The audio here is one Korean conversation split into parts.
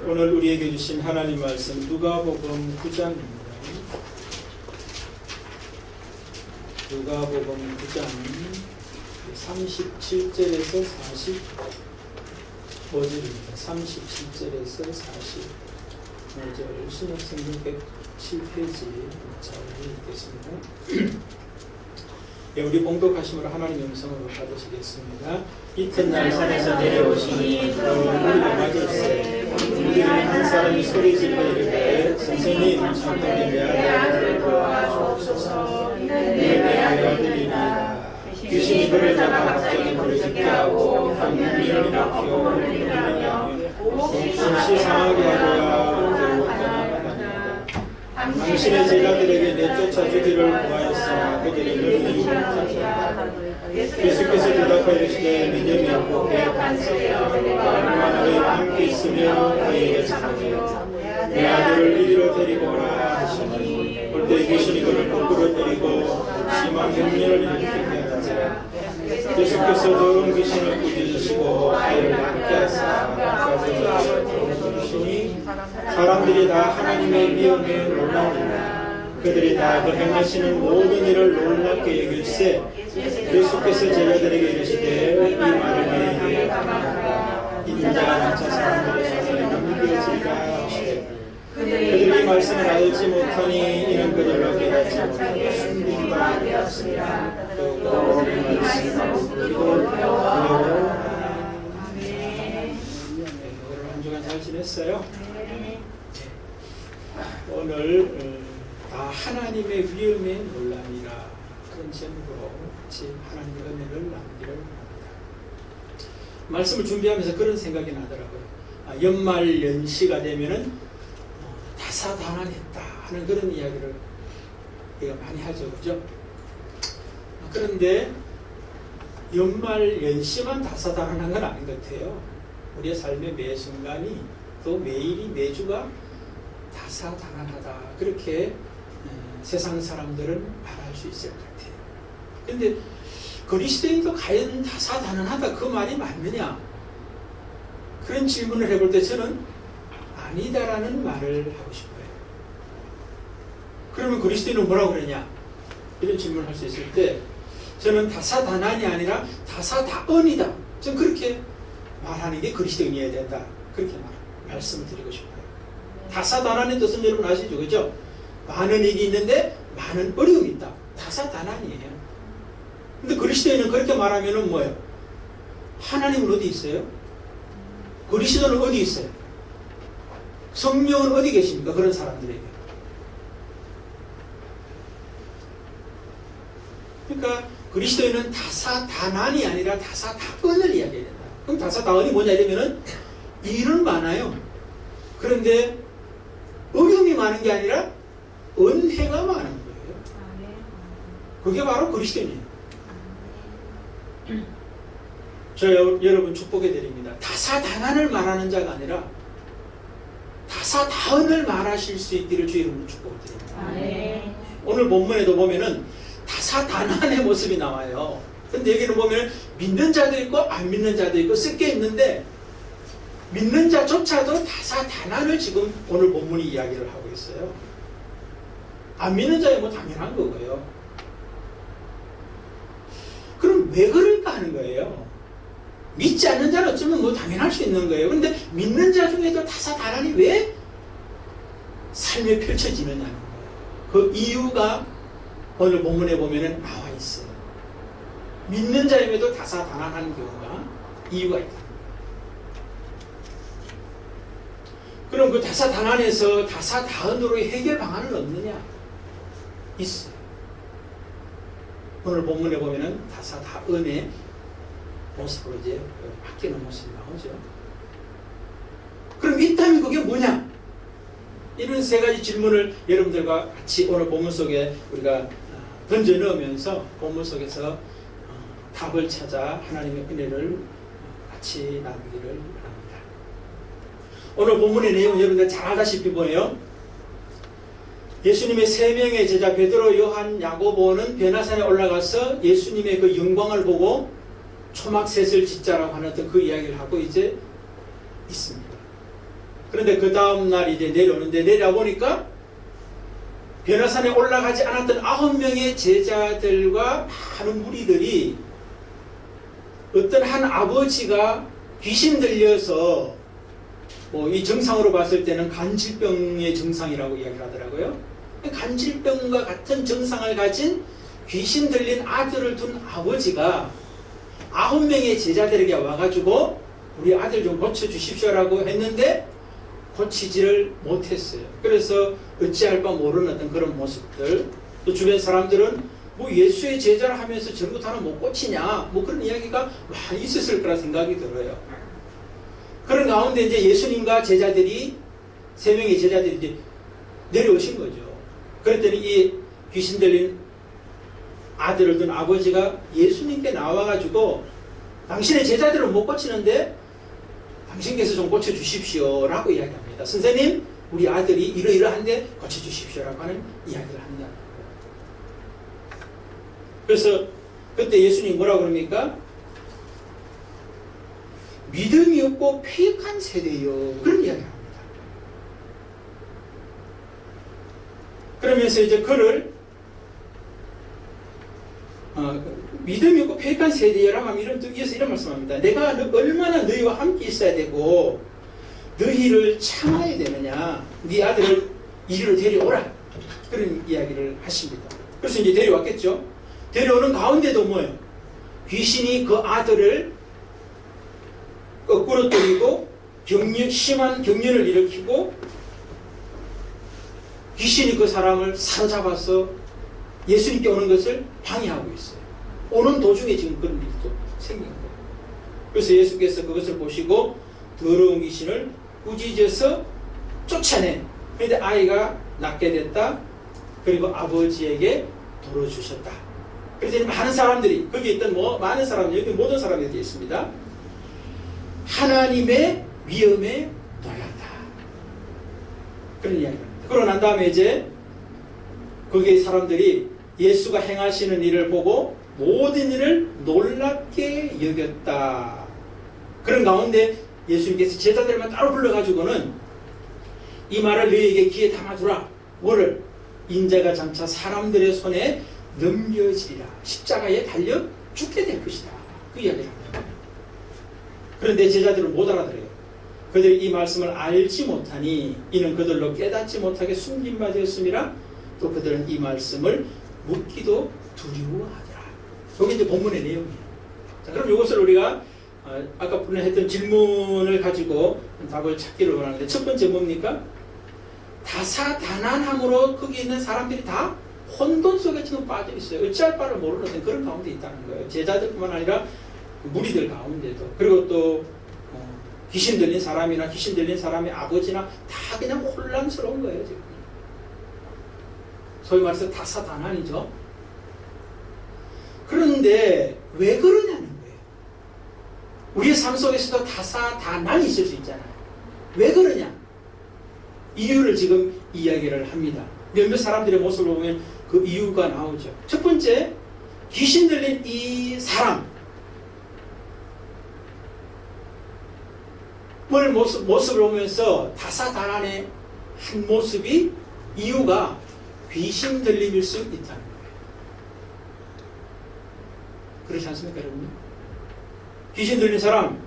오늘 우리에게 주신 하나님 말씀 누가복음 9장입니다. 누가복음 9장 37절에서 45절입니다. 37절에서 45절 신약성경 107페이지 자료에 있겠습니다. 우리 봉독하심으로 하나님의 음성으로 받으시겠습니다. 이튿날 산에서 내려오시니 우리를 맞을세 우리는 한 사람이 소리 질러 이르되 선생님 참되게 내 아들을 도와주옵소서 내 아들이니이다. 귀신이 그를 잡아 갑자기 그를 짖게 하고 한눈을 일으켜 울리며 몹시 상하게 하고야 괴롭게 당신의 제자들에게 내쫓아주기를 구하였으나 그들이 늘 이유를 찾았다. 예수께서 대답하여 이르시되 믿음이 없고 배반세여 얼마나 너희와 함께 있으며 너희에게 참으며 내 아들을 이리로 데리고 오라 하시니 올 때 귀신이 그를 거꾸로 때리고 심한 흉년을 일으키게 하는지라. 예수께서 더러운 귀신을 꾸짖으시고 아이를 낫게 하사 가까스로 부르시니 사람들이 다 하나님의 미움에 놀라니라. 그들이 다 그 행하시는 모든 일을 놀랍게 여길세 예수께서 제자들에게 이르시되 이 말을 너희에게 가마하라. 인자가 장차 사람들의 손에 넘겨지리라 하시되 그들이 말씀을 알지 못하니 이는 그들로 깨닫지 못하고 순종과 되었습니다. 또 그들의 말씀을 듣고 배워 한 주간 잘 지냈어요? 오늘 다 하나님의 위엄에 놀라니라 그런 제목으로 같이 하나님의 은혜를 나누기를 합니다. 말씀을 준비하면서 그런 생각이 나더라고요. 연말 연시가 되면은 다사다난했다 하는 그런 이야기를 우리가 많이 하죠, 그죠? 그런데 연말 연시만 다사다난한 건 아닌 것 같아요. 우리의 삶의 매 순간이 또 매일이 매주가 다사다난하다 그렇게 세상 사람들은 말할 수 있을 것 같아요. 그런데 그리스도인도 과연 다사다난하다 그 말이 맞느냐? 그런 질문을 해볼 때 저는 아니다라는 말을 하고 싶어요. 그러면 그리스도인은 뭐라고 그러냐? 이런 질문을 할 수 있을 때 저는 다사다난이 아니라 다사다언이다. 저는 그렇게 말하는 게 그리스도인이어야 된다. 그렇게 말씀을 드리고 싶어요. 다사다난의 뜻은 여러분 아시죠? 그죠? 많은 일이 있는데 많은 어려움이 있다. 다사다난이에요. 근데 그리스도인은 그렇게 말하면은 뭐예요? 하나님은 어디 있어요? 그리스도는 어디 있어요? 성령은 어디 계십니까? 그런 사람들에게. 그러니까 그리스도인은 다사다난이 아니라 다사다언을 이야기해야 된다. 그럼 다사다언이 뭐냐 이러면은 일은 많아요. 그런데 어려움이 많은 게 아니라 은혜가 많은 거예요. 그게 바로 그리스도인이에요. 저 여러분 축복해 드립니다. 다사다난을 말하는 자가 아니라 다사다언을 말하실 수 있기를 주 이름으로 축복을 드립니다. 오늘 본문에도 보면은 다사다난의 모습이 나와요. 근데 여기는 보면 믿는 자도 있고 안 믿는 자도 있고 섞여 있는데 믿는 자조차도 다사다난을 지금 오늘 본문이 이야기를 하고 있어요. 안 믿는 자야 뭐 당연한 거고요. 그럼 왜 그럴까 하는 거예요. 믿지 않는 자는 어쩌면 뭐 당연할 수 있는 거예요. 그런데 믿는 자 중에도 다사다난이 왜 삶에 펼쳐지느냐는 거예요. 그 이유가 오늘 본문에 보면은 나와 있어요. 믿는 자임에도 다사다난한 경우가 이유가 있다. 그럼 그 다사다난에서 다사다언으로의 해결 방안은 없느냐? 있어요. 오늘 본문에 보면은 다사다언의 모습으로 이제 바뀌는 모습이 나오죠. 그럼 있다면 그게 뭐냐? 이런 세 가지 질문을 여러분들과 같이 오늘 본문 속에 우리가 던져 넣으면서 본문 속에서 답을 찾아 하나님의 은혜를 같이 나누기를 바랍니다. 오늘 본문의 내용은 여러분들 잘 알다시피 뭐예요? 예수님의 세 명의 제자 베드로, 요한, 야고보는 베나산에 올라가서 예수님의 그 영광을 보고 초막셋을 짓자라고 하는 어떤 그 이야기를 하고 이제 있습니다. 그런데 그 다음날 이제 내려오는데 내려보니까 변화산에 올라가지 않았던 9명의 제자들과 많은 무리들이 어떤 한 아버지가 귀신 들려서 이 증상으로 봤을 때는 간질병의 증상이라고 이야기를 하더라고요. 간질병과 같은 증상을 가진 귀신 들린 아들을 둔 아버지가 9명의 제자들에게 와가지고 우리 아들 좀 고쳐주십시오라고 했는데 고치지를 못했어요. 그래서 어찌할 바 모르는 어떤 그런 모습들, 또 주변 사람들은 뭐 예수의 제자를 하면서 저런 것 하나 못 고치냐, 뭐 그런 이야기가 많이 있었을 거라 생각이 들어요. 그런 가운데 이제 예수님과 제자들이, 3명의 제자들이 이제 내려오신 거죠. 그랬더니 이 귀신 들린 아들을 둔 아버지가 예수님께 나와가지고 당신의 제자들은 못 고치는데 당신께서 좀 고쳐주십시오 라고 이야기합니다. 선생님, 우리 아들이 이러이러한데 고쳐주십시오 라고 하는 이야기를 한다. 그래서 그때 예수님이 뭐라고 그럽니까? 믿음이 없고 패역한 세대요. 그런 이야기를 합니다. 그러면서 이제 그를 믿음이 없고 패역한 세대라고 하면 이어서 이런 말씀합니다. 내가 얼마나 너희와 함께 있어야 되고 너희를 참아야 되느냐. 네 아들을 이리로 데려오라. 그런 이야기를 하십니다. 그래서 이제 데려왔겠죠. 데려오는 가운데도 뭐예요? 귀신이 그 아들을 거꾸로 때리고 심한 경련을 일으키고 귀신이 그 사람을 사로잡아서 예수님께 오는 것을 방해하고 있어요. 오는 도중에 지금 그런 일이 또 생긴 거예요. 그래서 예수께서 그것을 보시고 더러운 귀신을 꾸짖어서 쫓아내. 그런데 아이가 낫게 됐다. 그리고 아버지에게 도로 주셨다. 그래서 많은 사람들이, 거기 있던 많은 사람들이, 여기 모든 사람들이 있습니다. 하나님의 위엄에 놀랐다. 그런 이야기입니다. 그러고 난 다음에 이제 거기에 사람들이 예수가 행하시는 일을 보고 모든 일을 놀랍게 여겼다. 그런 가운데 예수님께서 제자들만 따로 불러가지고는 이 말을 너희에게 귀에 담아두라. 뭐를? 인자가 장차 사람들의 손에 넘겨지리라. 십자가에 달려 죽게 될 것이다. 그 이야기를 합니다. 그런데 제자들은 못 알아들어요. 그들이 이 말씀을 알지 못하니 이는 그들로 깨닫지 못하게 숨긴 바 되었음이라. 또 그들은 이 말씀을 묻기도 두려워하더라. 여기 이제 본문의 내용이에요. 자, 그럼 이것을 우리가 아까 했던 질문을 가지고 답을 찾기를 원하는데, 첫 번째 뭡니까? 다사다난함으로 거기 있는 사람들이 다 혼돈 속에 지금 빠져 있어요. 어찌할 바를 모르는 그런 가운데 있다는 거예요. 제자들뿐만 아니라 무리들 가운데도. 그리고 또 귀신 들린 사람이나 귀신 들린 사람의 아버지나 다 그냥 혼란스러운 거예요. 지금. 소위 말해서 다사다난이죠. 그런데 왜 그러냐는 거예요. 우리의 삶 속에서도 다사다난이 있을 수 있잖아요. 왜 그러냐? 이유를 지금 이야기를 합니다. 몇몇 사람들의 모습을 보면 그 이유가 나오죠. 첫 번째, 귀신 들린 이 사람 모습을 보면서 다사다난의 한 모습이 이유가 귀신 들림일 수 있다는 거예요. 그렇지 않습니까, 여러분? 귀신 들린 사람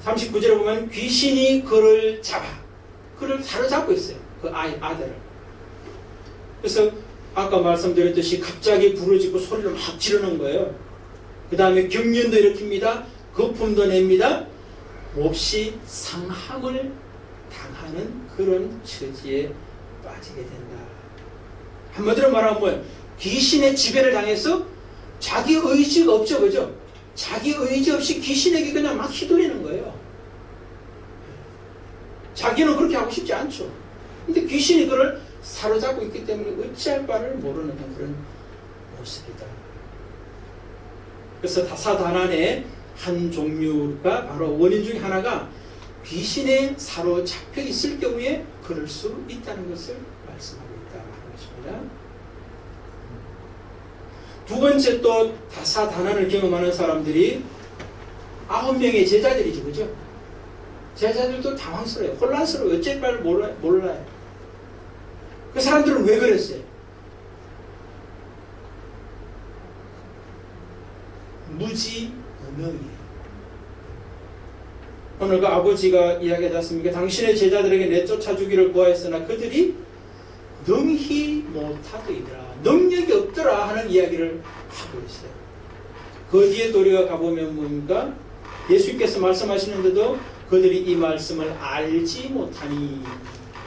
39절에 보면 귀신이 그를 사로잡고 있어요. 그 아들을. 그래서 아까 말씀드렸듯이 갑자기 부르짖고 소리를 막 지르는 거예요. 그 다음에 경련도 일으킵니다. 거품도 냅니다. 몹시 상함을 당하는 그런 처지에 빠지게 된다. 한마디로 말하면 뭐예요? 귀신의 지배를 당해서 자기 의지가 없죠, 그죠? 자기 의지 없이 귀신에게 그냥 막 휘둘리는 거예요. 자기는 그렇게 하고 싶지 않죠. 근데 귀신이 그를 사로잡고 있기 때문에 어찌할 바를 모르는 그런 모습이다. 그래서 다사다난의 한 종류가 바로 원인 중에 하나가 귀신에 사로잡혀 있을 경우에 그럴 수 있다는 것을 말씀하고 있다는 것입니다. 두 번째 또 다사다난을 경험하는 사람들이 9명의 제자들이죠. 그죠? 제자들도 당황스러워요. 혼란스러워요. 어쩔 바를 몰라요. 그 사람들은 왜 그랬어요? 무지무능이에요. 오늘 그 아버지가 이야기하지 않습니까? 당신의 제자들에게 내쫓아주기를 구하였으나 그들이 능히 못하더이더라. 능력이 없더라 하는 이야기를 하고 있어요. 그 뒤에 도리가 가보면 뭡니까? 예수님께서 말씀하시는데도 그들이 이 말씀을 알지 못하니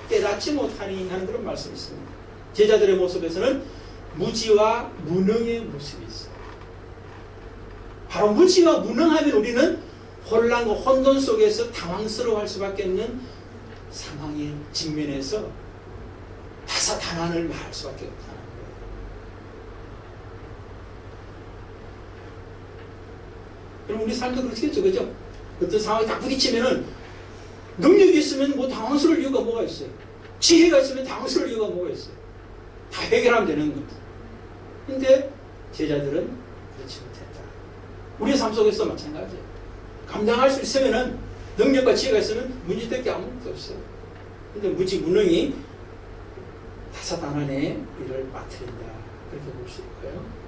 깨닫지 못하니 하는 그런 말씀이 있습니다. 제자들의 모습에서는 무지와 무능의 모습이 있어요. 바로 무지와 무능하면 우리는 혼란과 혼돈 속에서 당황스러워할 수밖에 없는 상황에 직면해서 다사다난을 말할 수밖에 없다는 거예요. 그럼 우리 삶도 그렇겠죠, 그죠? 어떤 상황에 딱 부딪히면은 능력이 있으면 뭐 당황스러울 이유가 뭐가 있어요? 지혜가 있으면 당황스러울 이유가 뭐가 있어요? 다 해결하면 되는 겁니다. 근데 제자들은 그렇지 못했다. 우리의 삶 속에서 마찬가지예요. 감당할 수 있으면은 능력과 지혜가 있으면 문제될 게 아무것도 없어요. 근데 무지무능이 다사다난의 일을 맡으린다. 그렇게 볼 수 있고요.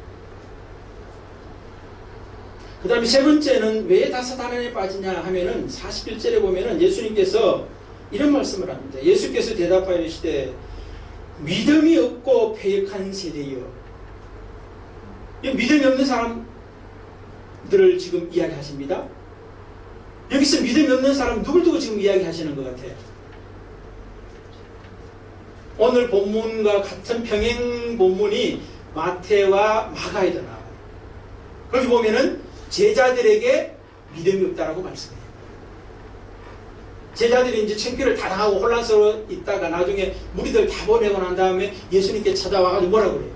그 다음에 세 번째는 왜 다사다난에 빠지냐 하면은 41절에 보면은 예수님께서 이런 말씀을 합니다. 예수께서 대답하여 이르시되 믿음이 없고 패역한 세대여. 믿음이 없는 사람들을 지금 이야기하십니다. 여기서 믿음이 없는 사람 누굴 두고 지금 이야기하시는 것 같아요? 오늘 본문과 같은 평행 본문이 마태와 마가에도 나와요. 거기 보면은 제자들에게 믿음이 없다라고 말씀해요. 제자들이 이제 창피를 다 당하고 혼란스러워 있다가 나중에 무리들 다 보내고 난 다음에 예수님께 찾아와가지고 뭐라고 그래요?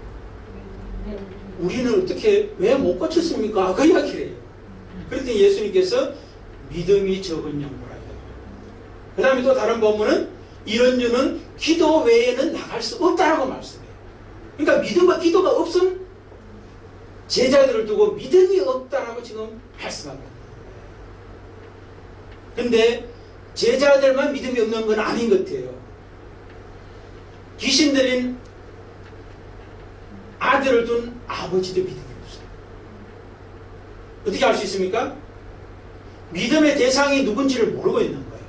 우리는 어떻게 왜 못 고쳤습니까? 그 이야기를 해요. 그랬더니 예수님께서 믿음이 적은 영혼이라고. 그 다음에 또 다른 본문은 이런 유는 기도 외에는 나갈 수 없다라고 말씀해요. 그러니까 믿음과 기도가 없음 제자들을 두고 믿음이 없다라고 지금 말씀합니다. 근데 제자들만 믿음이 없는 건 아닌 것 같아요. 귀신 들린 아들을 둔 아버지도 믿음이 없어요. 어떻게 알 수 있습니까? 믿음의 대상이 누군지를 모르고 있는 거예요.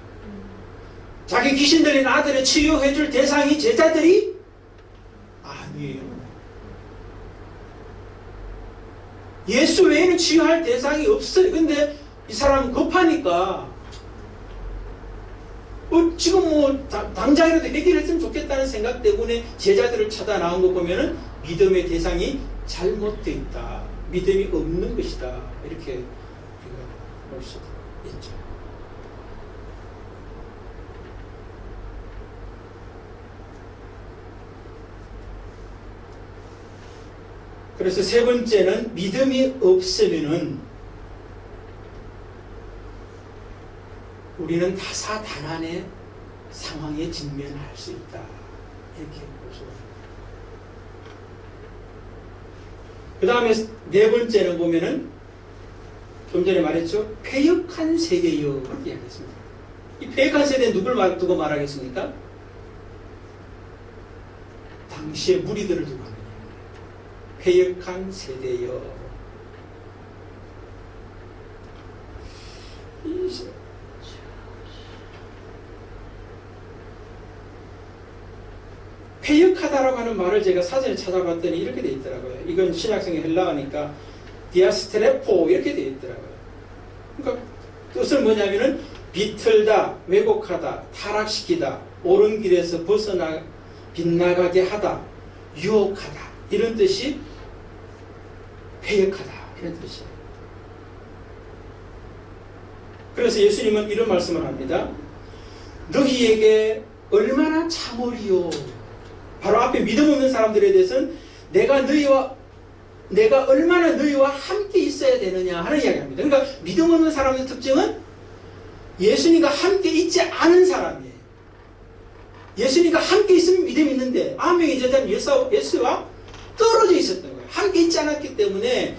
자기 귀신 들린 아들을 치유해 줄 대상이 제자들이 아니에요. 예수 외에는 치유할 대상이 없어요. 근데 이 사람은 급하니까 지금 뭐 당장이라도 해결했으면 좋겠다는 생각 때문에 제자들을 찾아 나온 거 보면은 믿음의 대상이 잘못되어 있다. 믿음이 없는 것이다. 이렇게 우리가 볼 수도 있죠. 그래서 세 번째는 믿음이 없으면은 우리는 다사다난의 상황에 직면할 수 있다. 이렇게 볼 수가 있습니다. 그 다음에 네 번째는 보면은 좀 전에 말했죠. 패역한 세대여 이렇게 이야기했습니다. 이 패역한 세대는 누굴 두고 말하겠습니까? 당시의 무리들을 두고 말합니다. 패역한 세대여. 패역하다라고 하는 말을 제가 사전에 찾아봤더니 이렇게 되어 있더라고요. 이건 신약성의 헬라어니까 디아스트레포 이렇게 되어 있더라고요. 그러니까 뜻은 뭐냐면은 비틀다, 왜곡하다, 타락시키다, 옳은 길에서 벗어나 빗나가게 하다, 유혹하다 이런 뜻이 패역하다 이런 뜻이에요. 그래서 예수님은 이런 말씀을 합니다. 너희에게 얼마나 참으리요. 바로 앞에 믿음 없는 사람들에 대해서는 내가 얼마나 너희와 함께 있어야 되느냐 하는 이야기입니다. 그러니까 믿음 없는 사람의 특징은 예수님과 함께 있지 않은 사람이에요. 예수님과 함께 있으면 믿음이 있는데 9명의 제자는 예수와 떨어져 있었던 거예요. 함께 있지 않았기 때문에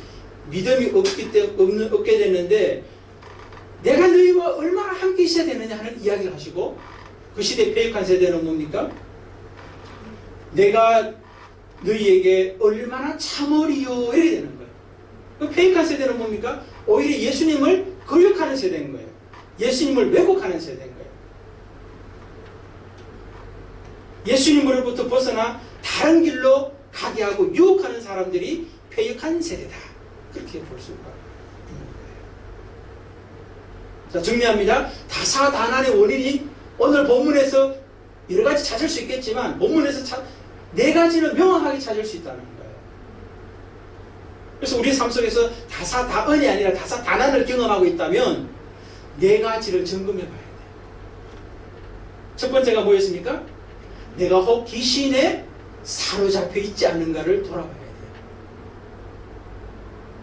믿음이 없게 됐는데 내가 너희와 얼마나 함께 있어야 되느냐 하는 이야기를 하시고, 그 시대의 폐역한 세대는 뭡니까? 내가 너희에게 얼마나 참으리요 이렇게 되는 거예요. 그 폐역한 세대는 뭡니까? 오히려 예수님을 거역하는 세대인 거예요. 예수님을 왜곡하는 세대인 거예요. 예수님으로부터 벗어나 다른 길로 가게 하고 유혹하는 사람들이 폐역한 세대다. 그렇게 볼 수가 있는 거예요. 자, 정리합니다. 다사다난의 원인이 오늘 본문에서 여러 가지 찾을 수 있겠지만, 본문에서 네 가지를 명확하게 찾을 수 있다는 거예요. 그래서 우리 삶 속에서 다사다은이 아니라 다사다난을 경험하고 있다면 네 가지를 점검해 봐야 돼요. 첫 번째가 뭐였습니까? 내가 혹 귀신에 사로잡혀 있지 않는가를 돌아봐야 돼요.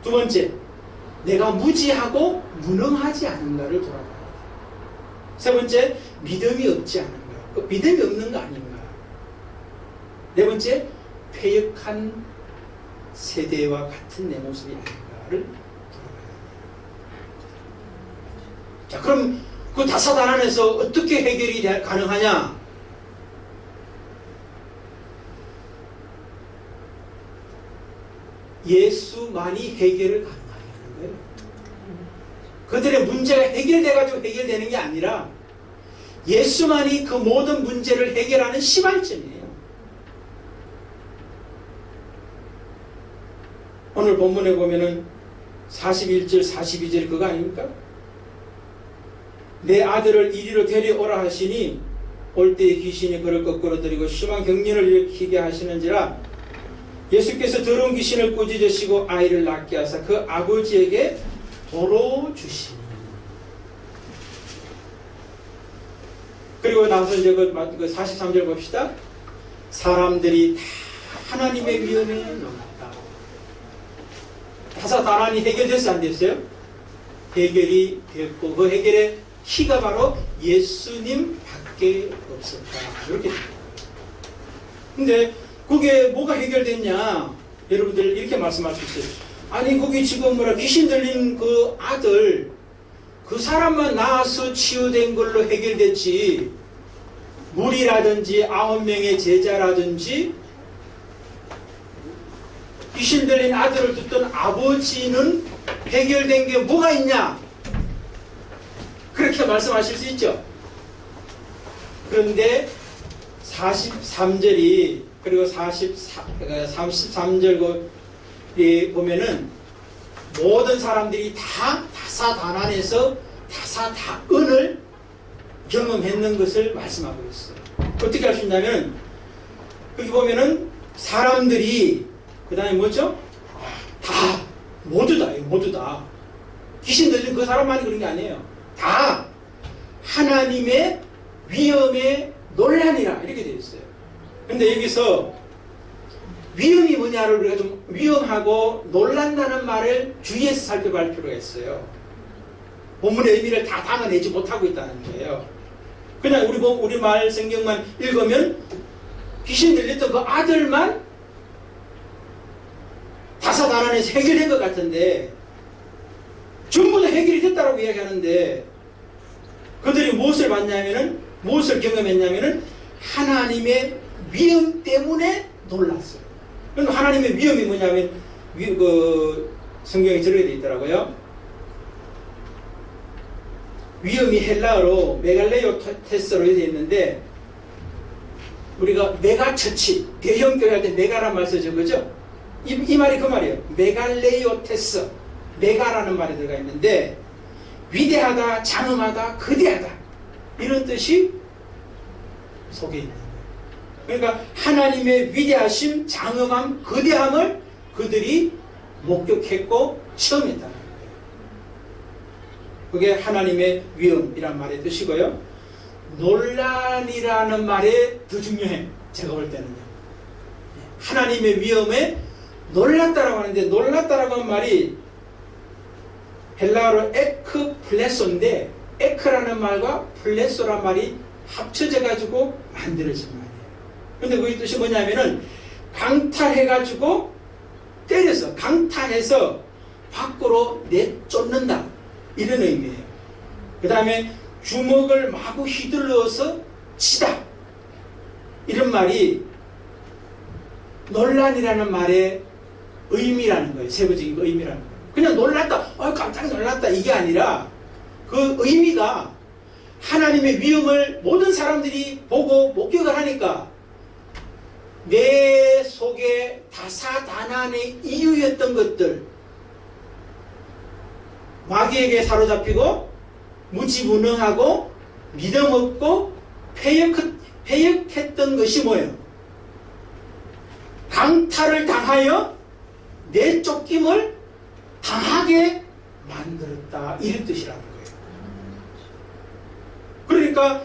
두 번째, 내가 무지하고 무능하지 않은가를 돌아봐야 돼요. 세 번째, 믿음이 없지 않은가, 믿음이 없는 거 아닌가. 네 번째, 폐역한 세대와 같은 내 모습이 아닌가를 돌아봐야 돼요. 자, 그럼 그 다사다난에서 어떻게 해결이 가능하냐? 예수만이 해결을 가능하게 하는 거예요. 그들의 문제가 해결돼가지고 해결되는 게 아니라 예수만이 그 모든 문제를 해결하는 시발점이에요. 오늘 본문에 보면은 41절 42절 그거 아닙니까? 내 아들을 이리로 데려오라 하시니 올 때에 귀신이 그를 거꾸로 들이고 심한 경련을 일으키게 하시는지라 예수께서 더러운 귀신을 꾸짖으시고 아이를 낳게 하사 그 아버지에게 도로 주시니. 그리고 나서 이제 그 43절 봅시다. 사람들이 다 하나님의 위험에 넘었다. 다사다난이 해결됐어요, 안 됐어요? 해결이 됐고, 그 해결의 키가 바로 예수님 밖에 없었다. 이렇게 됩니다. 근데 그게 뭐가 해결됐냐? 여러분들 이렇게 말씀할 수 있어요. 아니, 거기 지금 귀신 들린 그 아들, 그 사람만 나와서 치유된 걸로 해결됐지, 무리라든지 9명의 제자라든지 귀신 들린 아들을 듣던 아버지는 해결된 게 뭐가 있냐? 그렇게 말씀하실 수 있죠. 그런데 43절이 그리고 33절에 보면은 모든 사람들이 다 다사다난에서 다사다은을 경험했는 것을 말씀하고 있어요. 어떻게 할 수 있냐면, 여기 보면은 사람들이 그 다음에 뭐죠? 다 모두 다 귀신 들린 그 사람만이 그런 게 아니에요. 다 하나님의 위엄에 놀라니라 이렇게 되어 있어요. 근데 여기서 위험이 뭐냐를 우리가 좀 위험하고 놀란다는 말을 주의해서 살펴볼 필요가 있어요. 본문의 의미를 다 담아내지 못하고 있다는 거예요. 그냥 우리말 성경만 읽으면 귀신 들렸던 그 아들만 다사다난에서 해결된 것 같은데 전부 다 해결이 됐다고 이야기하는데 그들이 무엇을 봤냐면은 무엇을 경험했냐면은 하나님의 위험 때문에 놀랐어요. 그럼 하나님의 위험이 뭐냐면 성경에 저렇게 되어 있더라고요. 위험이 헬라어로 메갈레오테스로 되어 있는데 우리가 메가처치 대형 교회 할 때 메가라는 말 쓰죠, 그죠? 이 말이 그 말이에요. 메갈레오테스 메가라는 말이 들어가 있는데 위대하다, 장엄하다, 거대하다 이런 뜻이 속에 있는 거예요. 그러니까 하나님의 위대하심, 장엄함, 거대함을 그들이 목격했고 체험했다는 거예요. 그게 하나님의 위엄이란 말의 뜻이고요. 논란이라는 말에 더 중요해. 제가 볼 때는요. 하나님의 위엄에 놀랐다라고 하는데 놀랐다라고 하는 말이 헬라어로 에크플레소인데 에크라는 말과 플레소라는 말이 합쳐져 가지고 만들어진 말이에요. 근데 그 뜻이 뭐냐면은 강탈해 가지고 때려서 강탈해서 밖으로 내쫓는다 이런 의미예요. 그 다음에 주먹을 마구 휘둘러서 치다. 이런 말이 논란이라는 말의 의미라는 거예요. 세부적인 그 의미라는 거예요. 그냥 놀랐다, 깜짝 놀랐다 이게 아니라 그 의미가 하나님의 위엄을 모든 사람들이 보고 목격을 하니까 내 속에 다사다난의 이유였던 것들, 마귀에게 사로잡히고 무지무능하고 믿음 없고 패역했던 것이 뭐예요? 강탈을 당하여 내쫓김을 당하게 만들었다. 이런 뜻이라는 거예요. 그러니까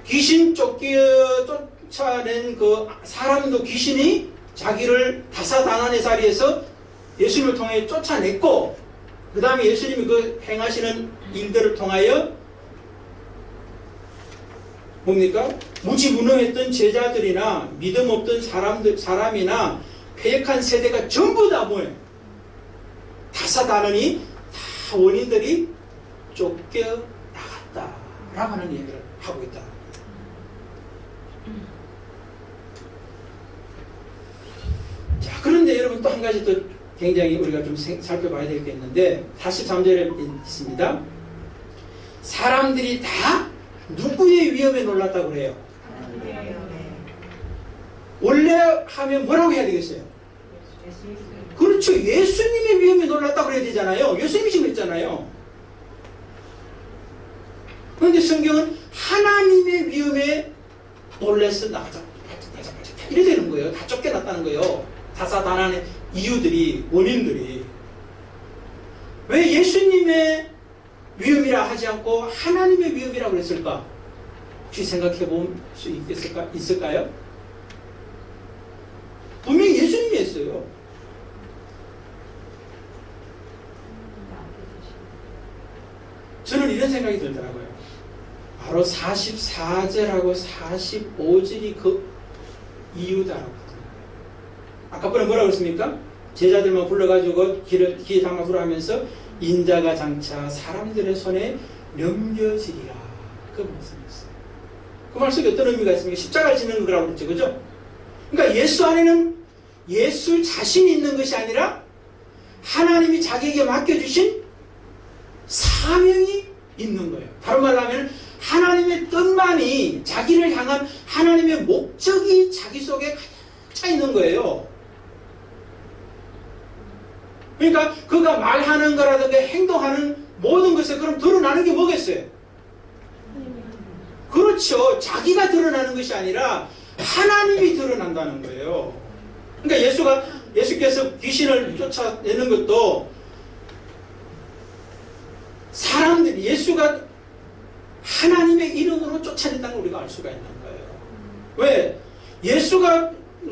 귀신 쫓아낸 그 사람도 귀신이 자기를 다사다난의 자리에서 예수님을 통해 쫓아냈고, 그 다음에 예수님이 그 행하시는 일들을 통하여 뭡니까? 무지무능했던 제자들이나 믿음 없던 사람이나 패역한 세대가 전부 다 뭐예요? 다사다난이 다 원인들이 쫓겨나갔다라고 하는 얘기를 하고 있다. 자, 그런데 여러분 또 한 가지 또 굉장히 우리가 좀 살펴봐야 될 게 있는데 43절에 있습니다. 사람들이 다 누구의 위험에 놀랐다고 그래요? 원래 하면 뭐라고 해야 되겠어요? 그렇죠. 예수님의 위험에 놀랐다고 그래야 되잖아요. 예수님이 지금 했잖아요. 그런데 성경은 하나님의 위험에 놀라서 나가자 이래 되는 거예요. 다 쫓겨났다는 거예요. 다사다난의 이유들이, 원인들이. 왜 예수님의 위험이라 하지 않고 하나님의 위험이라고 그랬을까? 혹시 생각해 볼 수 있을까요? 분명히 예수님이 했어요. 저는 이런 생각이 들더라고요. 바로 44절하고 45절이 그 이유다라고. 아까 뭐라고 했습니까? 제자들만 불러가지고 귀에 담아두라 하면서 인자가 장차 사람들의 손에 넘겨지리라. 그 말씀이었어요. 그 말씀에 어떤 의미가 있습니까? 십자가를 지는 거라고 그랬죠. 그죠? 그러니까 예수 안에는 예수 자신이 있는 것이 아니라 하나님이 자기에게 맡겨주신 사명이 있는 거예요. 다른 말로 하면 하나님의 뜻만이, 자기를 향한 하나님의 목적이 자기 속에 가득 차 있는 거예요. 그러니까 그가 말하는 거라든가 행동하는 모든 것에 그럼 드러나는 게 뭐겠어요? 그렇죠. 자기가 드러나는 것이 아니라 하나님이 드러난다는 거예요. 그러니까 예수께서 귀신을 쫓아내는 것도 사람들이, 예수가 하나님의 이름으로 쫓아낸다는 걸 우리가 알 수가 있는 거예요. 왜? 예수가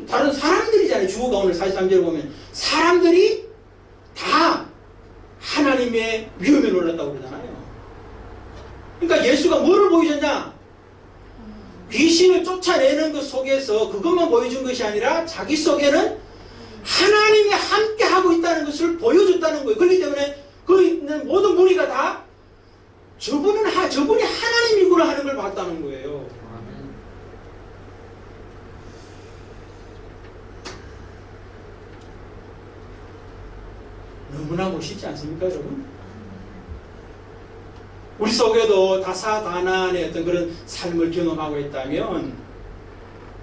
다른 사람들이잖아요. 주어가 오늘 43절에 보면 사람들이 다 하나님의 위험에 놀랐다고 그러잖아요. 그러니까 예수가 뭐를 보여줬냐? 귀신을 쫓아내는 것 속에서 그것만 보여준 것이 아니라 자기 속에는 하나님이 함께 하고 있다는 것을 보여줬다는 거예요. 그렇기 때문에 그 있는 모든 무리가 다 저분이 하나님이구나 하는 걸 봤다는 거예요. 너무나 멋있지 않습니까, 여러분? 우리 속에도 다사다난의 어떤 그런 삶을 경험하고 있다면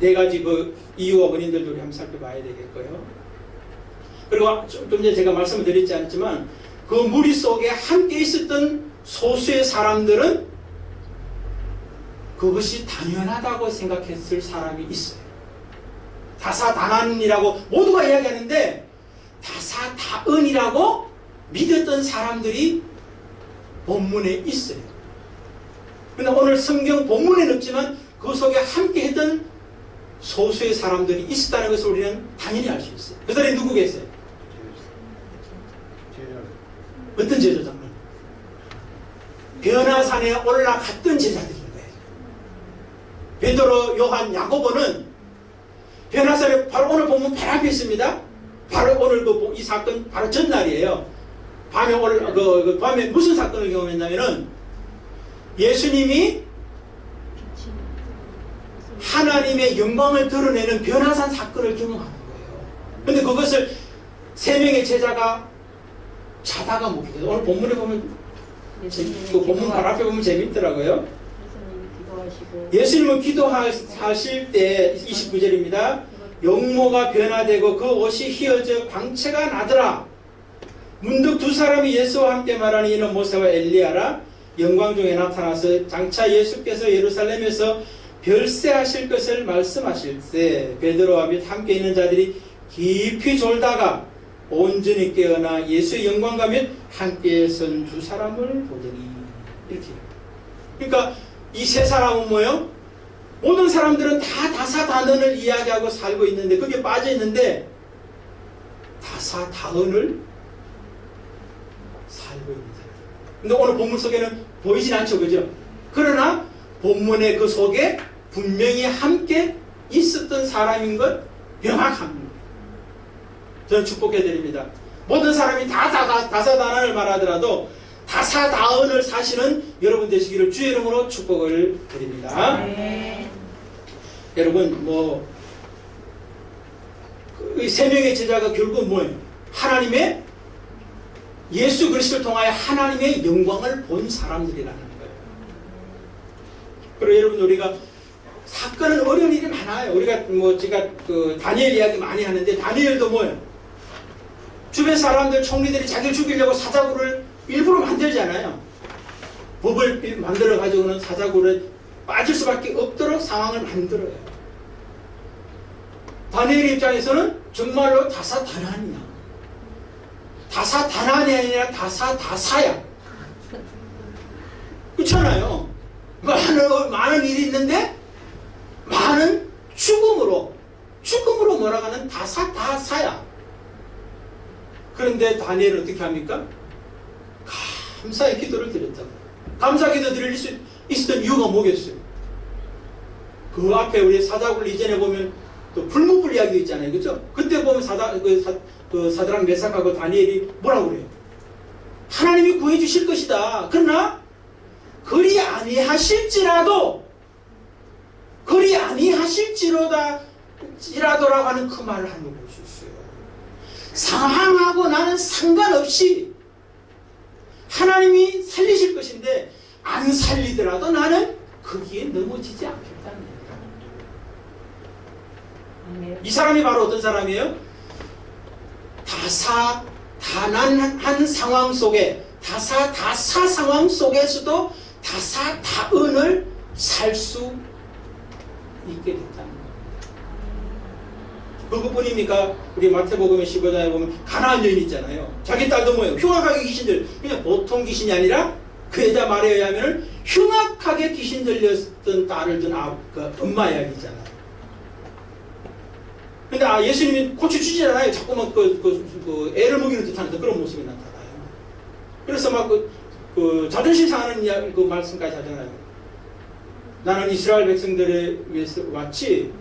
네 가지 그 이유와 원인들도 우리 한번 살펴봐야 되겠고요. 그리고 좀 전에 제가 말씀을 드리지 않았지만 그 무리 속에 함께 있었던 소수의 사람들은 그것이 당연하다고 생각했을 사람이 있어요. 다사다난이라고 모두가 이야기하는데 다사다은이라고 믿었던 사람들이 본문에 있어요. 그런데 오늘 성경 본문에는 없지만 그 속에 함께 했던 소수의 사람들이 있었다는 것을 우리는 당연히 알 수 있어요. 그 사람이 누구 계세요? 어떤 제자들만? 변화산에 올라갔던 제자들인 거예요. 베드로, 요한, 야고보는 변화산에 바로 오늘 보면 바로 앞에 있습니다. 바로 오늘 이 사건 바로 전날이에요. 밤에 무슨 사건을 경험했냐면은 예수님이 하나님의 영광을 드러내는 변화산 사건을 경험하는 거예요. 근데 그것을 세 명의 제자가 자다가 목격해요. 오늘 본문에 보면 그 본문 바로 앞에 보면 재밌더라고요. 예수님은 기도하실 때 29절입니다. 용모가 변화되고 그 옷이 휘어져 광채가 나더라. 문득 두 사람이 예수와 함께 말하는 이는 모세와 엘리야라. 영광 중에 나타나서 장차 예수께서 예루살렘에서 별세하실 것을 말씀하실 때 베드로와 및 함께 있는 자들이 깊이 졸다가 온전히 깨어나 예수의 영광과 및 함께 선 두 사람을 보더니 이렇게. 그러니까 이 세 사람은 뭐예요? 모든 사람들은 다 다사다난을 이야기하고 살고 있는데 그게 빠져 있는데 다사다은을 살고 있는 사람. 근데 오늘 본문 속에는 보이진 않죠, 그죠? 그러나 본문의 그 속에 분명히 함께 있었던 사람인 것 명확합니다. 저는 축복해드립니다. 모든 사람이 다사다난을 말하더라도 다사다은을 사시는 여러분 되시기를 주의 이름으로 축복을 드립니다. 네. 여러분 이 세 명의 제자가 결국 뭐예요? 하나님의 예수 그리스도를 통하여 하나님의 영광을 본 사람들이라는 거예요. 그리고 여러분 우리가 사건은 어려운 일이 많아요. 우리가 제가 다니엘 이야기 많이 하는데 다니엘도 뭐예요? 주변 사람들 총리들이 자기를 죽이려고 사자굴을 일부러 만들잖아요. 법을 만들어 가지고는 사자굴에 빠질 수밖에 없도록 상황을 만들어요. 다니엘 입장에서는 정말로 다사다난이야. 다사다난이 아니라 다사다사야. 그렇잖아요. 많은 일이 있는데 많은 죽음으로 몰아가는 다사다사야. 그런데 다니엘은 어떻게 합니까? 감사의 기도를 드렸다고. 감사 기도 드릴 수 있었던 이유가 뭐겠어요? 그 앞에 우리 사자굴 이전에 보면 또 불문불 이야기 있잖아요. 그죠? 그때 보면 사드락 메삭하고 다니엘이 뭐라고 그래요? 하나님이 구해주실 것이다. 그러나 그리 아니하실지라도라고 하는 그 말을 하는 걸 볼 수 있어요. 상황하고 나는 상관없이 하나님이 살리실 것인데 안 살리더라도 나는 거기에 넘어지지 않겠다는 거예요. 이 사람이 바로 어떤 사람이에요? 다사다난한 상황 속에 다사다사 상황 속에서도 다사다은을 살 수 있게 됐다는 거예요. 그것뿐입니까? 우리 마태복음 15장에 보면 가나안 여인 있잖아요. 자기 딸도 뭐예요? 흉악하게 귀신 들려. 그냥 보통 귀신이 아니라 그 여자 말에 의하면 흉악하게 귀신 들렸던 딸을 둔 엄마 이야기잖아요. 근데 예수님이 고쳐 주시잖아요. 자꾸만 애를 먹이는 듯한 그런 모습이 나타나요. 그래서 막 자존심 상하는 그 말씀까지 하잖아요. 나는 이스라엘 백성들을 위해서 왔지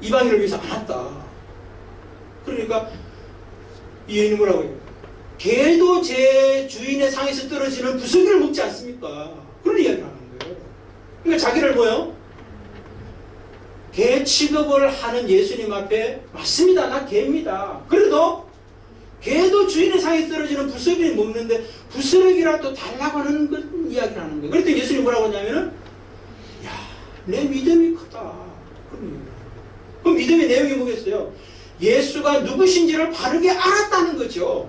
이방인을 위해서 안 왔다. 그러니까 이 여인이 뭐라고 해요? 개도 제 주인의 상에서 떨어지는 부스러기를 먹지 않습니까? 그런 이야기를 하는 거예요. 그러니까 자기를 뭐요? 개 취급을 하는 예수님 앞에 맞습니다. 나 개입니다. 그래도 개도 주인의 상에 떨어지는 부스러기를 먹는데 부스러기라도 달라고 하는 이야기를 하는 거예요. 그랬더니 예수님이 뭐라고 하냐면은 야, 내 믿음이 크다. 그 믿음의 내용이 뭐겠어요? 예수가 누구신지를 바르게 알았다는 거죠.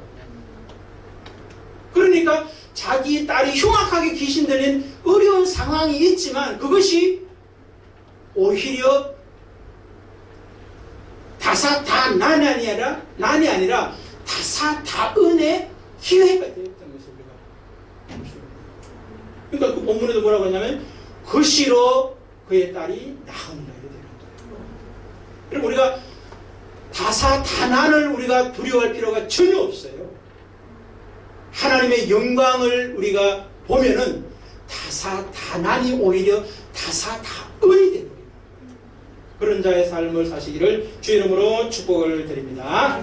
그러니까 자기 딸이 흉악하게 귀신 들린 어려운 상황이 있지만 그것이 오히려 다사다난이 아니라 다사다은의 기회가 되었다는 것을 우리가 보시면. 그러니까 그 본문에도 뭐라고 하냐면 그 시로 그의 딸이 나으니라. 그리고 우리가 다사다난을 우리가 두려워할 필요가 전혀 없어요. 하나님의 영광을 우리가 보면은 다사다난이 오히려 다사다은이 되는 거예요. 그런 자의 삶을 사시기를 주의 이름으로 축복을 드립니다.